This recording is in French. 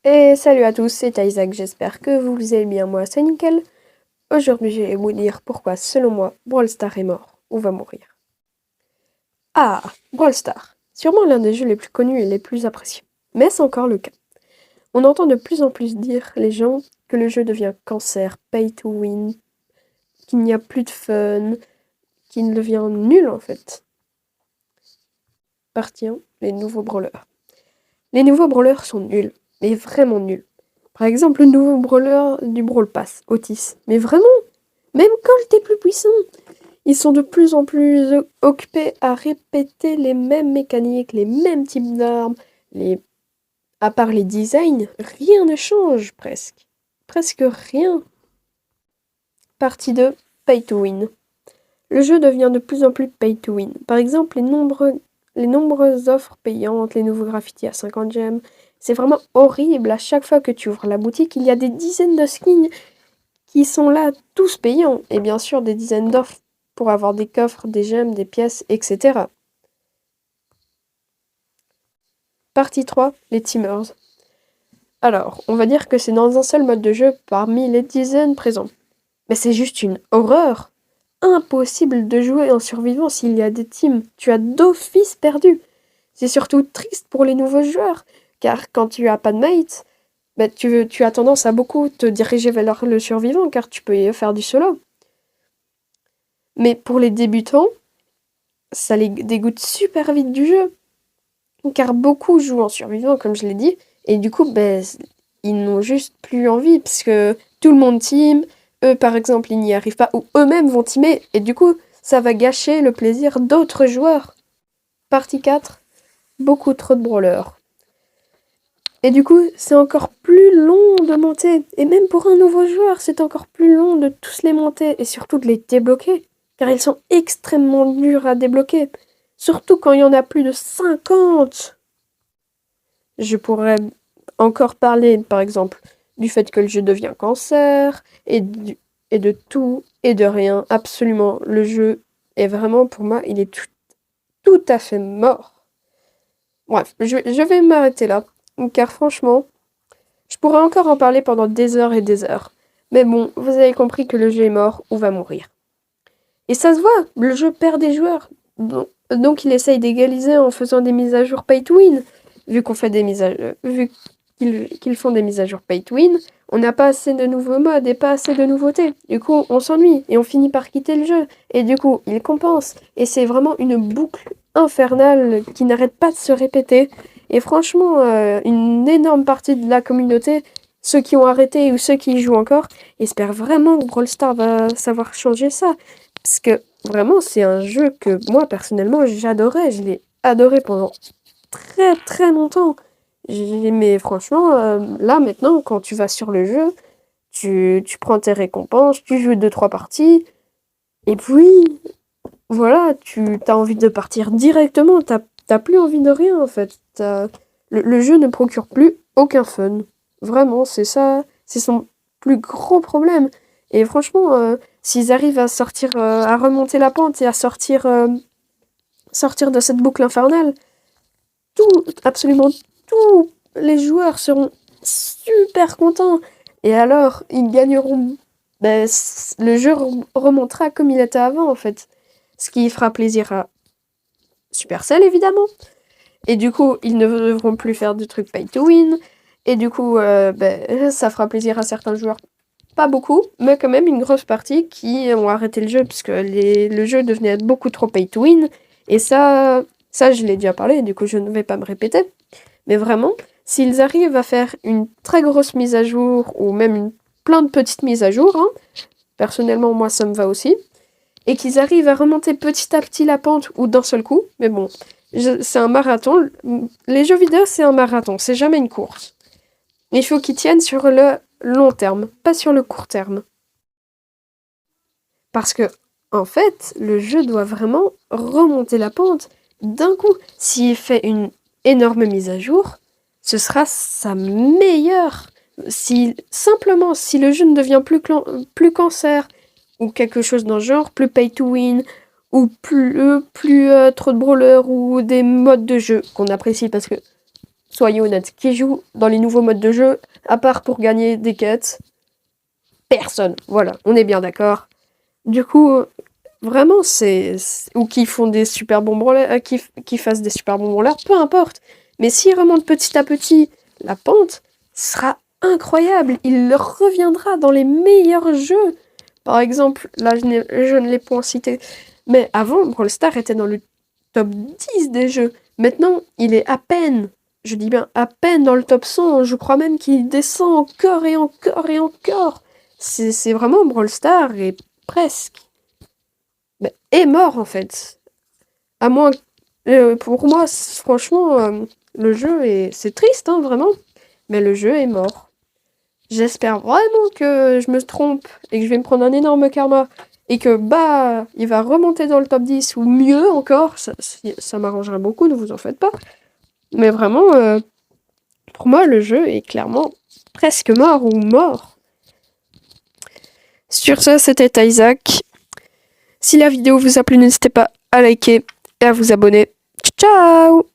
Et salut à tous, c'est Isaac, j'espère que vous allez bien, moi c'est nickel. Aujourd'hui je vais vous dire pourquoi selon moi Brawl Stars est mort ou va mourir. Ah, Brawl Stars, sûrement l'un des jeux les plus connus et les plus appréciés. Mais c'est encore le cas. On entend de plus en plus dire les gens que le jeu devient cancer, pay to win, qu'il n'y a plus de fun, qu'il devient nul en fait. Partie 1, les nouveaux brawlers. Les nouveaux brawlers sont nuls, mais vraiment nuls. Par exemple, le nouveau brawler du Brawl Pass, Otis. Mais vraiment, même quand t'es plus puissant, ils sont de plus en plus occupés à répéter les mêmes mécaniques, les mêmes types d'armes. À part les designs, rien ne change presque. Presque rien. Partie 2, Pay to Win. Le jeu devient de plus en plus pay to win. Par exemple, les nombreuses offres payantes, les nouveaux graffitis à 50 gemmes, c'est vraiment horrible. À chaque fois que tu ouvres la boutique, il y a des dizaines de skins qui sont là, tous payants. Et bien sûr, des dizaines d'offres pour avoir des coffres, des gemmes, des pièces, etc. Partie 3, les teamers. Alors, on va dire que c'est dans un seul mode de jeu parmi les dizaines présents. Mais c'est juste une horreur. Impossible de jouer en survivant s'il y a des teams. Tu as d'office perdu. C'est surtout triste pour les nouveaux joueurs, car quand tu as pas de mate, bah, tu as tendance à beaucoup te diriger vers le survivant, car tu peux faire du solo. Mais pour les débutants, ça les dégoûte super vite du jeu, car beaucoup jouent en survivant, comme je l'ai dit, et du coup, bah, ils n'ont juste plus envie, parce que tout le monde team, eux par exemple, ils n'y arrivent pas, ou eux-mêmes vont teamer, et du coup, ça va gâcher le plaisir d'autres joueurs. Partie 4, beaucoup trop de brawlers. Et du coup, c'est encore plus long de monter. Et même pour un nouveau joueur, c'est encore plus long de tous les monter et surtout de les débloquer. Car ils sont extrêmement durs à débloquer. Surtout quand il y en a plus de 50. Je pourrais encore parler, par exemple, du fait que le jeu devient cancer, et de tout et de rien. Absolument, le jeu est vraiment, pour moi, il est tout à fait mort. Bref, je vais m'arrêter là. Car franchement, je pourrais encore en parler pendant des heures et des heures. Mais bon, vous avez compris que le jeu est mort ou va mourir. Et ça se voit, le jeu perd des joueurs. Donc il essaye d'égaliser en faisant des mises à jour pay to win. Vu qu'on fait des mises à vu qu'ils font des mises à jour pay to win, on n'a pas assez de nouveaux modes et pas assez de nouveautés. Du coup, on s'ennuie et on finit par quitter le jeu. Et du coup, il compense. Et c'est vraiment une boucle infernale qui n'arrête pas de se répéter. Et franchement, une énorme partie de la communauté, ceux qui ont arrêté ou ceux qui y jouent encore, espèrent vraiment que Brawl Stars va savoir changer ça. Parce que vraiment, c'est un jeu que moi, personnellement, j'adorais. Je l'ai adoré pendant très très longtemps. Mais franchement, là maintenant, quand tu vas sur le jeu, tu prends tes récompenses, tu joues 2-3 parties, et puis voilà, tu as envie de partir directement, t'as plus envie de rien en fait. Le jeu ne procure plus aucun fun. Vraiment, c'est ça, c'est son plus gros problème. Et franchement, s'ils arrivent à sortir, à remonter la pente et à sortir de cette boucle infernale, absolument tous les joueurs seront super contents. Et alors, ils gagneront. Ben, le jeu remontera comme il était avant, en fait. Ce qui fera plaisir à Supercell, évidemment. Et du coup, ils ne devront plus faire de trucs pay to win. Et du coup, ben, ça fera plaisir à certains joueurs. Pas beaucoup, mais quand même une grosse partie qui ont arrêté le jeu parce que le jeu devenait beaucoup trop pay to win. Et ça, je l'ai déjà parlé, du coup, je ne vais pas me répéter. Mais vraiment, s'ils arrivent à faire une très grosse mise à jour, ou même plein de petites mises à jour, hein, personnellement, moi, ça me va aussi, et qu'ils arrivent à remonter petit à petit la pente, ou d'un seul coup, mais bon, c'est un marathon. Les jeux vidéo, c'est un marathon, c'est jamais une course. Il faut qu'ils tiennent sur le long terme, pas sur le court terme. Parce que, en fait, le jeu doit vraiment remonter la pente d'un coup. S'il fait une énorme mise à jour, ce sera sa meilleure. Simplement, si le jeu ne devient plus cancer, ou quelque chose dans le genre, plus pay to win, ou plus trop de brawlers, ou des modes de jeu qu'on apprécie, parce que soyez honnêtes, qui joue dans les nouveaux modes de jeu, à part pour gagner des quêtes? Personne. Voilà, on est bien d'accord. Du coup, vraiment, ou qui font des super bons branleurs, qui fassent des super bons branleurs, peu importe. Mais s'ils remontent petit à petit la pente, ce sera incroyable. Il reviendra dans les meilleurs jeux. Par exemple, là, je ne l'ai point cité, mais avant, Brawl Stars était dans le top 10 des jeux. Maintenant, il est à peine, je dis bien à peine dans le top 100. Je crois même qu'il descend encore et encore et encore. C'est vraiment Brawl Stars et presque. Est mort en fait. À moins. Pour moi, franchement, le jeu est. C'est triste, hein, vraiment. Mais le jeu est mort. J'espère vraiment que je me trompe et que je vais me prendre un énorme karma et que il va remonter dans le top 10 ou mieux encore. Ça m'arrangerait beaucoup, ne vous en faites pas. Mais vraiment, pour moi, le jeu est clairement presque mort ou mort. Sur ça, c'était Isaac. Si la vidéo vous a plu, n'hésitez pas à liker et à vous abonner. Ciao!